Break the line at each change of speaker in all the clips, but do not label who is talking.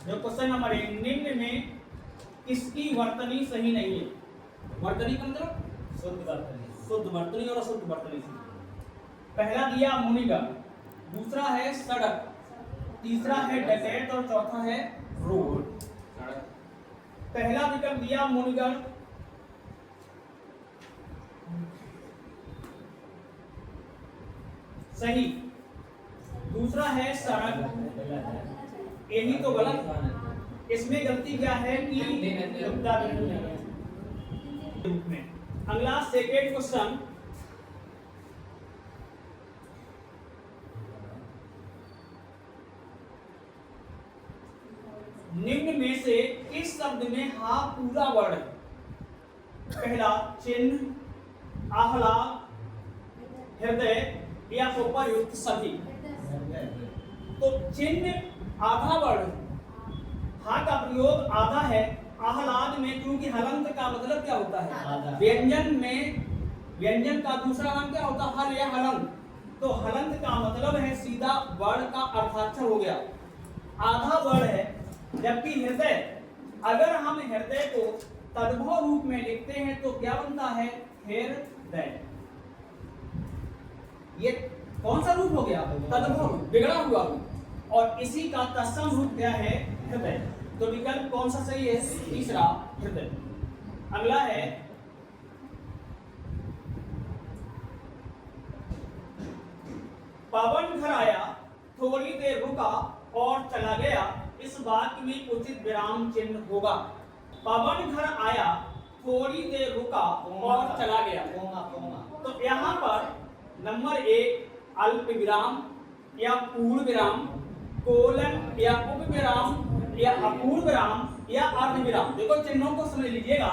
जो question number 1, निम्न में किसकी वर्तनी सही नहीं है? वर्तनी का मतलब शुद्ध वर्तनी और अशुद्ध वर्तनी। पहला दिया मुनिगण, दूसरा है सड़क, तीसरा है डकैत और चौथा है रोड। पहला विकल्प दिया मुनिगण, सही। दूसरा है सड़क, यही तो गलत। इसमें गलती क्या है कि अगला सेकेंड क्वेश्चन, निम्न में से किस शब्द में हा पूरा वर्ण है? पहला चिन्ह, आह्लाद, हृदय या उपयुक्त सभी। तो चिन्ह आधा वर्ण, हा का प्रयोग आधा है। आह्लाद में क्योंकि हलंत का मतलब क्या होता है? व्यंजन में व्यंजन का दूसरा नाम क्या होता है? हल या हलंत। तो हलंत का मतलब है सीधा वर्ण का अर्थाक्षर हो गया, आधा वर्ण है। जबकि हृदय, अगर हम हृदय को तद्भव रूप में लिखते हैं तो क्या बनता है? हृदय। ये कौन सा रूप हो गया? तद्भव, बिगड़ा हुआ रूप। और इसी का तत्सम रूप क्या है? हृदय। तो विकल्प कौन सा सही है? तीसरा, हृदय। अगला है पवन घर आया, थोड़ी देर रुका और चला गया, इस वाक्य में उचित विराम चिन्ह होगा। पवन घर आया, थोड़ी देर रुका और चला गया। तो यहाँ पर नंबर 1 अल्प विराम या पूर्ण विराम, कोलन या उप विराम या अपूर्ण विराम या अर्ध विराम। देखो चिन्हों को समझ लीजिएगा।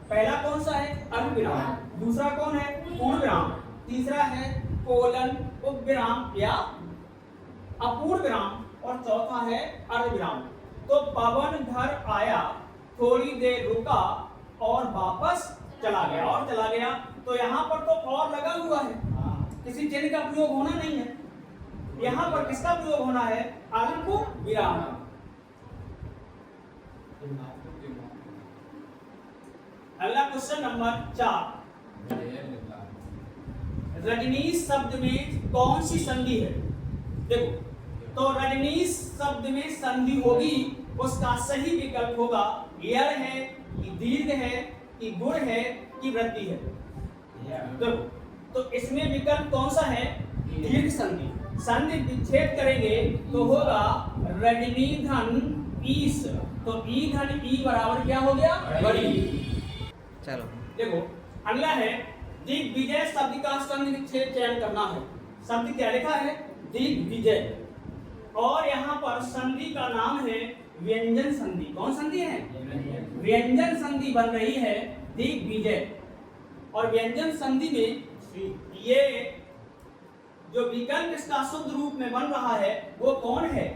पहला कौन सा है? अल्प विराम। दूसरा कौन है? पूर्ण विराम। तीसरा है कोलन, उप विराम या अपूर्ण विराम। और चौथा है अर्ध विराम। तो पवन घर आया, थोड़ी देर रुका और वापस चला गया। तो यहाँ पर तो और लगा हुआ है, किसी चिन्ह का प्रयोग होना नहीं है। यहाँ पर किसका प्रयोग होना है? अल्प विराम। अगला क्वेश्चन नंबर 4, रजनीश शब्द में कौन सी संधि है? देखो, तो रजनीश शब्द में संधि होगी, उसका सही विकल्प होगा यर है कि दीर्घ है कि गुण है कि वृद्धि है। देखो, तो इसमें विकल्प कौन सा है? दीर्घ संधि। संधि विच्छेद करेंगे तो होगा रजनी धन ईस। तो ई धन ई बराबर क्या हो गया? बड़ी।
चलो
देखो, अगला है दिग्विजय शब्द का संधि विच्छेद चयन करना है। शब्द क्या लिखा है? दिग्विजय। और यहाँ पर संधि का नाम है व्यंजन संधि। कौन संधि है? व्यंजन संधि बन रही है दिग्विजय। और व्यंजन संधि में ये जो विकल्प इसका शुद्ध रूप में बन रहा है वो कौन है?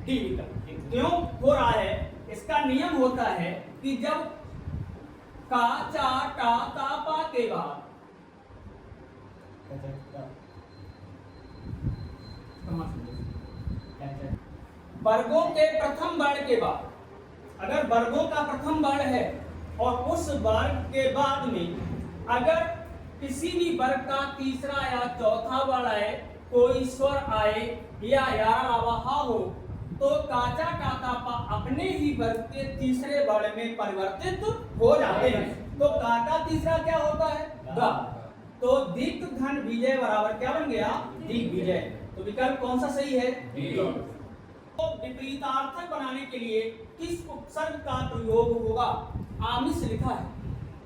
डी विकल्प। क्यों हो रहा है? इसका नियम होता है कि जब का, चा, टा, ता, पा के बाद वर्गों के प्रथम वर्ण के बाद, अगर वर्गों का प्रथम वर्ण है और उस वर्ग के बाद में अगर किसी भी वर्ग का तीसरा या चौथा वर्ण आए, कोई स्वर आए या अलावा हा हो, तो काचा टाटा पा अपने ही वर्ग के तीसरे वर्ण में परिवर्तित हो जाते हैं। तो काका तीसरा क्या होता है? गा। तो दिक धन विजय बराबर क्या बन गया? दिग्विजय। तो विकल्प कौन सा सही है? तो विपरीतार्थक बनाने के लिए किस उपसर्ग का प्रयोग होगा? आमिष लिखा है।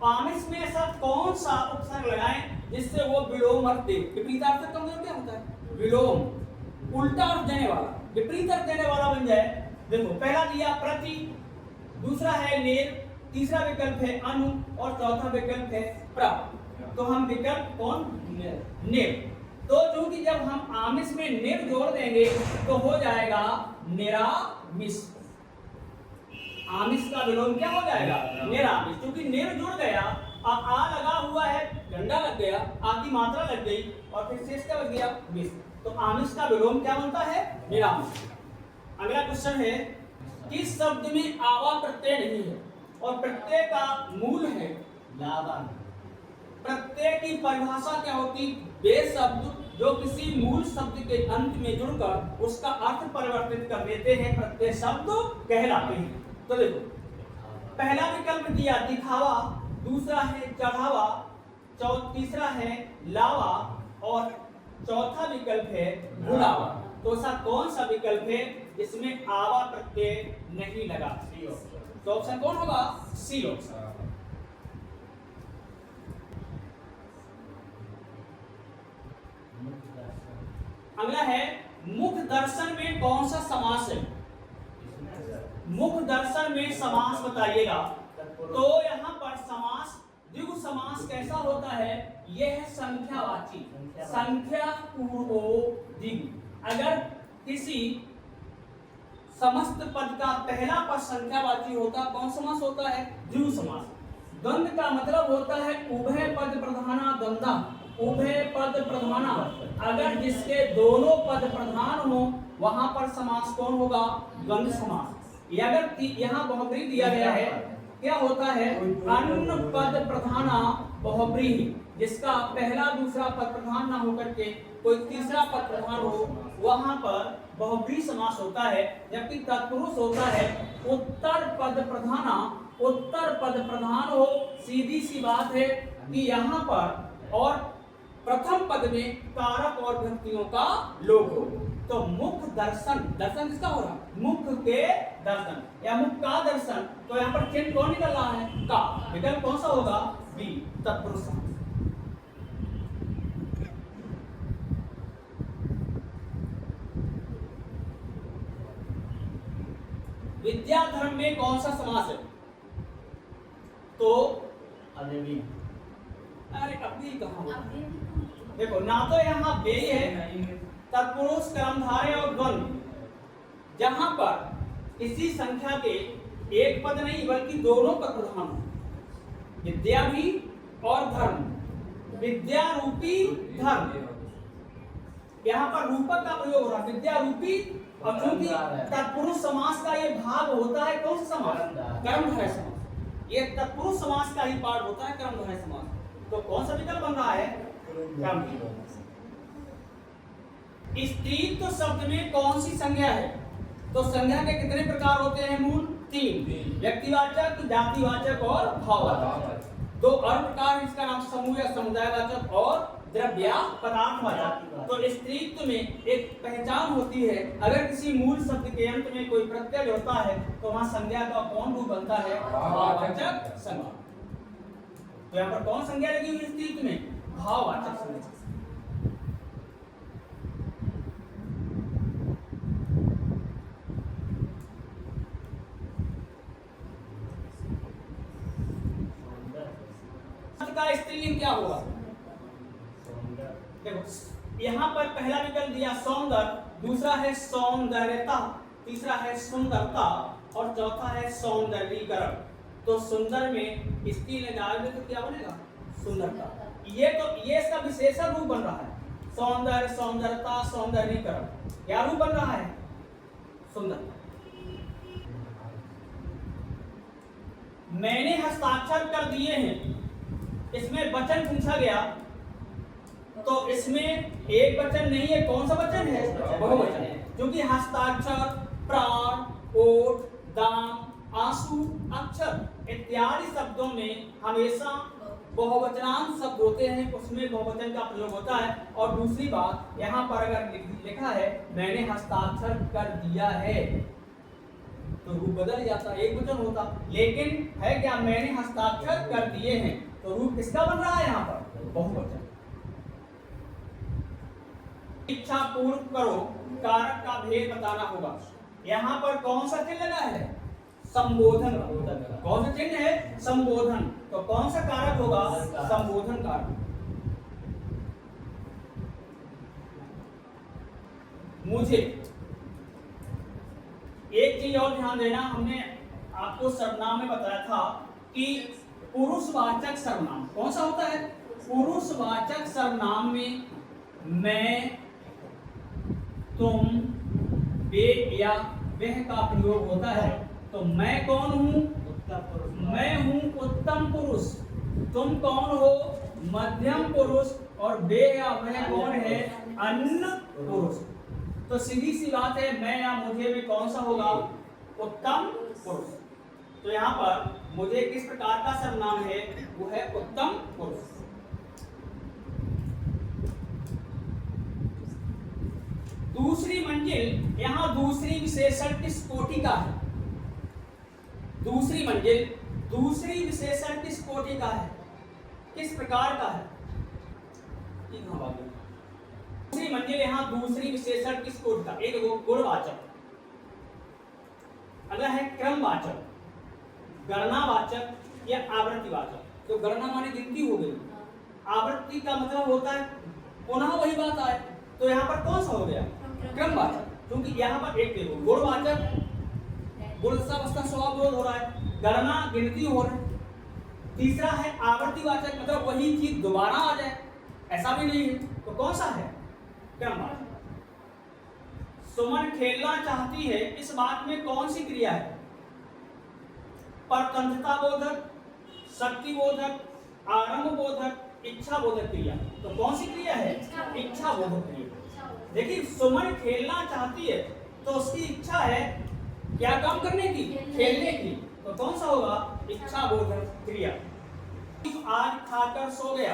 आमिष में ऐसा कौन सा उपसर्ग लगाएं जिससे वो विलोम अर्थ दे? विपरीतार्थक का मतलब क्या होता है? विलोम, उल्टा अर्थ देने वाला, विपरीत अर्थ देने वाला बन जाए। देखो, पहला दिया प्रति, दूसरा है नेर, तीसरा विकल्प है अनु और चौथा विकल्प है प्र। तो हम विकल्प कौन? नेर। तो चूंकि जब हम आमिष में नेर जोड़ देंगे तो हो जाएगा निरामिष। आमिष का विलोम क्या हो जाएगा? निरामिष। क्योंकि नेर जुड़ गया, आ लगा हुआ है, डंडा लग गया, आ की मात्रा लग गई और फिर शेष क्या बच गया 20। तो आमिष का विलोम क्या बनता है निरामिष। अगला क्वेश्चन है किस शब्द में आवा प्रत्यय नहीं है और प्रत्यय का मूल है लावा। प्रत्यय की परिभाषा क्या होती? वे शब्द जो किसी मूल शब्द के अंत में जुड़कर उसका अर्थ परिवर्तित कर देते हैं प्रत्यय शब्द कहलाते हैं। तो देखो पहला विकल्प दिया दिखावा, दूसरा है चढ़ावा, तीसरा है लावा और चौथा विकल्प है बुलावा। तो ऐसा कौन सा विकल्प है जिसमें आवा प्रत्यय नहीं लगा? तो ऑप्शन कौन होगा? C option. अगला है मुख दर्शन में कौन सा समास है? मुख दर्शन में समास बताइएगा। तो यहाँ पर समास द्विगु समास कैसा होता है? यह है संख्यावाची, संख्या पूर्वो द्विगु। अगर किसी समस्त पद का पहला पद संख्यावाची होता कौन समास होता है? द्विगु समास। द्वंद्व का मतलब होता है उभय पद प्रधाना द्वंद्वा, उभय पद प्रधाना। अगर जिसके दोनों पद प्रधान हो वहां पर समास कौन होगा? द्वंद्व समास। अगर यहाँ बहुब्री दिया गया है क्या होता है? अन्न पद प्रधाना बहुब्रीहि, जिसका पहला दूसरा पद प्रधान ना होकर के कोई तीसरा पद प्रधान हो वहां पर बहुब्री समास होता है। जबकि तत्पुरुष होता है उत्तर पद प्रधाना, उत्तर पद प्रधान हो। सीधी सी बात है कि यहाँ पर और प्रथम पद में कारक और व्यक्तियों का लोप हो। तो मुख दर्शन, दर्शन किसका हो रहा? मुख के दर्शन या मुख का दर्शन। तो यहाँ पर चिन्ह कौन निकल रहा है? का। विकल्प कौन सा होगा? बी, तत्पुरुष। विद्या धर्म में कौन सा समास है? तो अरे अभी कहा देखो ना, तो यहाँ बे है तत्पुरुष कर्मधारय और द्वंद्व। जहां पर किसी संख्या के एक पद नहीं बल्कि दोनों पद प्रधान हो, विद्या भी और धर्म, विद्या रूपी धर्म। यहाँ पर रूपक का प्रयोग हो रहा है विद्या रूपी। और चूंकि तत्पुरुष समास का ये भाग होता है कौन सा समास? कर्मधारय समास। ये तत्पुरुष समास का ही पार्ट होता है कर्मधारय समास। तो कौन सा विकल्प बन रहा है? कर्मधारय। स्त्रीत्व शब्द में कौन सी संज्ञा है? तो संज्ञा के कितने प्रकार होते हैं? मूल 3, व्यक्तिवाचक, जातिवाचक और भाववाचक। दो और प्रकार, इसका नाम समूह या समुदायवाचक और द्रव्य पदार्थवाचक। तो स्त्रीत्व में एक पहचान होती है, अगर किसी मूल शब्द के अंत में कोई प्रत्यय जुड़ता है तो वहां संज्ञा का कौन रूप बनता है? भाववाचक संज्ञा। तो यहाँ पर कौन संज्ञा लगी हुई स्त्रीत्व में? भाववाचक संज्ञा। का स्त्रीलिंग क्या होगा? देखो यहाँ पर पहला विकल्प दिया सौंदर्य, दूसरा है सौंदर्यता, तीसरा है सुंदरता और चौथा है सौंदर्यीकरण। तो सुंदर में स्त्री ने डाल दे तो क्या बनेगा? सुंदरता। ये तो ये इसका विशेषण रूप बन रहा है। सौंदर्य, सौंदरता, सौंदर्यीकरण क्या रूप बन रहा है? सुंदरता। मैंने हस्ताक्षर कर दिए हैं, इसमें वचन पूछा गया तो इसमें एक वचन नहीं है। कौन सा वचन है? बहुवचन है। क्योंकि हस्ताक्षर, प्राण, ओठ, दाम, आंसू, अक्षर इत्यादि शब्दों में हमेशा बहुवचनांत शब्द होते हैं, उसमें बहुवचन का प्रयोग होता है। और दूसरी बात, यहाँ पर अगर लिखा है मैंने हस्ताक्षर कर दिया है तो रूप बदल जाता, एक वचन होता। लेकिन है क्या? मैंने हस्ताक्षर कर दिए हैं, तो रूप किसका बन रहा है यहाँ पर? बहुवचन। इच्छा पूर्ण करो, कारक का भेद बताना होगा। यहाँ पर कौन सा चिन्ह लगा है? संबोधन। कौन सा चिन्ह है? संबोधन। तो कौन सा कारक होगा? संबोधन कारक। मुझे एक चीज और ध्यान देना, हमने आपको सर्वनाम में बताया था कि पुरुषवाचक सर्वनाम कौन सा होता है? पुरुषवाचक सर्वनाम में मैं, तुम, वे या वह का प्रयोग होता है। तो मैं कौन हूँ? मैं हूँ उत्तम पुरुष। तुम कौन हो? मध्यम पुरुष। और वे या वह कौन है? अन्य पुरुष। तो सीधी सी बात है, मैं या मुझे में कौन सा होगा? उत्तम पुरुष। तो यहाँ पर मुझे किस प्रकार का सर्वनाम है? वो है उत्तम पुरुष। दूसरी मंजिल, यहाँ दूसरी विशेषण किस कोटि का है? दूसरी मंजिल, दूसरी विशेषण किस कोटि का है? किस प्रकार का है? दूसरी मंजिल, यहाँ दूसरी विशेषण किस कोटि का? एक गुणवाचक, अगला है क्रमवाचक, गणनावाचक या आवृत्तिवाचक। तो गणना माने गिनती हो गई, आवृत्ति का मतलब होता है पुनः वही बात आए। तो यहाँ पर कौन सा हो गया? क्रमवाचक, क्योंकि यहाँ पर एक गुणवाचक, गुण अवस्था स्वभाव विरोध हो रहा है, गणना गिनती हो रहा है। तीसरा है आवर्तीवाचक, मतलब वही चीज दोबारा आ जाए, ऐसा भी नहीं है। तो कौन सा है? क्रमवाचक। सुमन खेलना चाहती है, इस बात में कौन सी क्रिया है? परतंत्रता बोधक, शक्ति बोधक, आरंभ बोधक, इच्छा बोधक क्रिया। तो कौन सी क्रिया है? इच्छा बोधक क्रिया। देखिए, सुमन खेलना चाहती है तो उसकी इच्छा है क्या काम करने की? खेलने की। तो कौन सा होगा? इच्छा बोधक क्रिया। आज खाकर सो गया,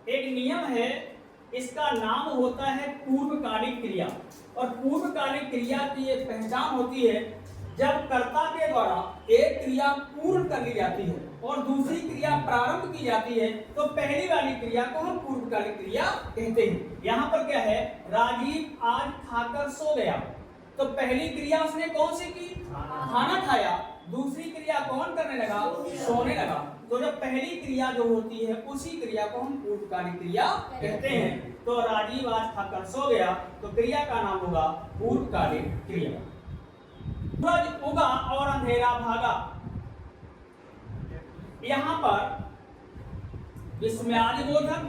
एक नियम है, इसका नाम होता है पूर्वकालिक क्रिया। और पूर्वकालिक क्रिया की एक पहचान होती है जब कर्ता के द्वारा एक क्रिया पूर्ण कर ली जाती है और दूसरी क्रिया प्रारंभ की जाती है, तो पहली वाली क्रिया को हम पूर्वकालिक क्रिया कहते हैं। यहाँ पर क्या है? राजीव आज खाकर सो गया। तो पहली क्रिया उसने कौन सी की? खाना खाया। दूसरी क्रिया कौन करने लगा? सोने लगा। तो जब पहली क्रिया जो होती है उसी क्रिया को हम पूर्वकालिक क्रिया कहते हैं। तो राजीव आज खाकर सो गया, तो क्रिया का नाम होगा पूर्वकालिक क्रिया। सूरज उगा और अंधेरा भागा, यहाँ पर विस्मयादि बोधक,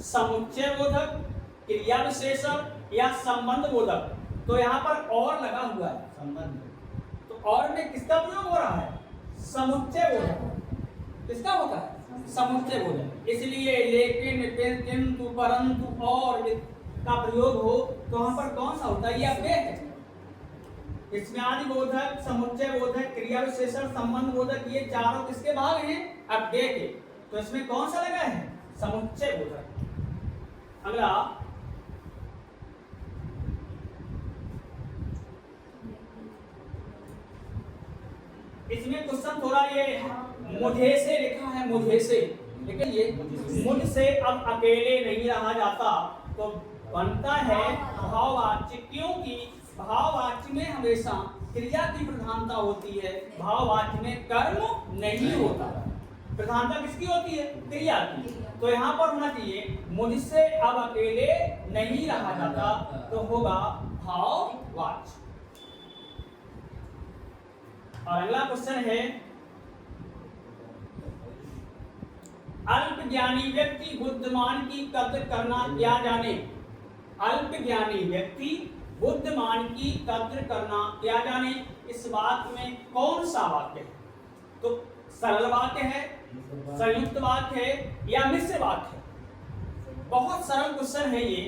समुच्चय बोधक, क्रिया विशेषण या संबंध बोधक। तो यहाँ पर और लगा हुआ है संबंध, तो और में किसका प्रयोग हो रहा है? समुच्चय बोधक। किसका होता है? समुच्चय बोधक। इसलिए लेकिन, किंतु, परंतु, और का प्रयोग हो तो वहां पर कौन सा होता है? ये अव्यय है। इसमें आदि बोधक, समुच्चय बोधक, क्रिया विशेषण, संबंध बोधक, ये चारों किसके भाग हैं? अव्यय के। तो इसमें कौन सा लगा है? समुच्चय बोधक। अगला इसमें क्वेश्चन थोड़ा ये मुझे से लिखा है, मुझे से, लेकिन ये मुझसे अब अकेले नहीं रहा जाता, तो बनता है भाववाच्य। क्योंकि भाववाच्य में हमेशा क्रिया की प्रधानता होती है, भाववाच्य में कर्म नहीं होता। प्रधानता किसकी होती है? क्रिया की। तो यहाँ पर होना चाहिए मुझसे अब अकेले नहीं रहा जाता, तो होगा भाववाच्य। और अगला क्वेश्चन है, अल्पज्ञानी व्यक्ति बुद्धिमान की कद्र करना क्या जाने? अल्पज्ञानी व्यक्ति बुद्धिमान की कद्र करना क्या जाने? इस बात में कौन सा वाक्य है? तो सरल वाक्य है, संयुक्त वाक्य है या मिश्र वाक्य है? बहुत सरल क्वेश्चन है ये।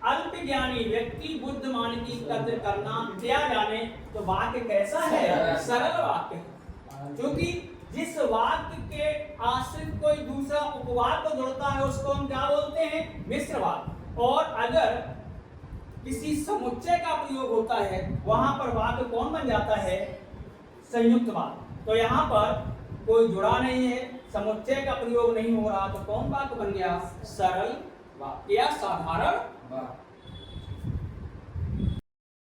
अल्पज्ञानी व्यक्ति बुद्धिमान की कद्र करना क्या जाने, तो वाक्य कैसा है? सरल वाक्य है। क्योंकि जिस वाक्य के आश्रित कोई दूसरा उपवाक्य जुड़ता है उसको हम क्या बोलते हैं? मिश्र वाक्य। और अगर किसी समुच्चय का प्रयोग होता है वहां पर वाक्य कौन बन जाता है? संयुक्त वाक्य। तो यहाँ पर कोई जुड़ा नहीं है, समुच्चय का प्रयोग नहीं हो रहा, तो कौन वाक्य बन गया? सरल वाक्य या साधारण वाक्य।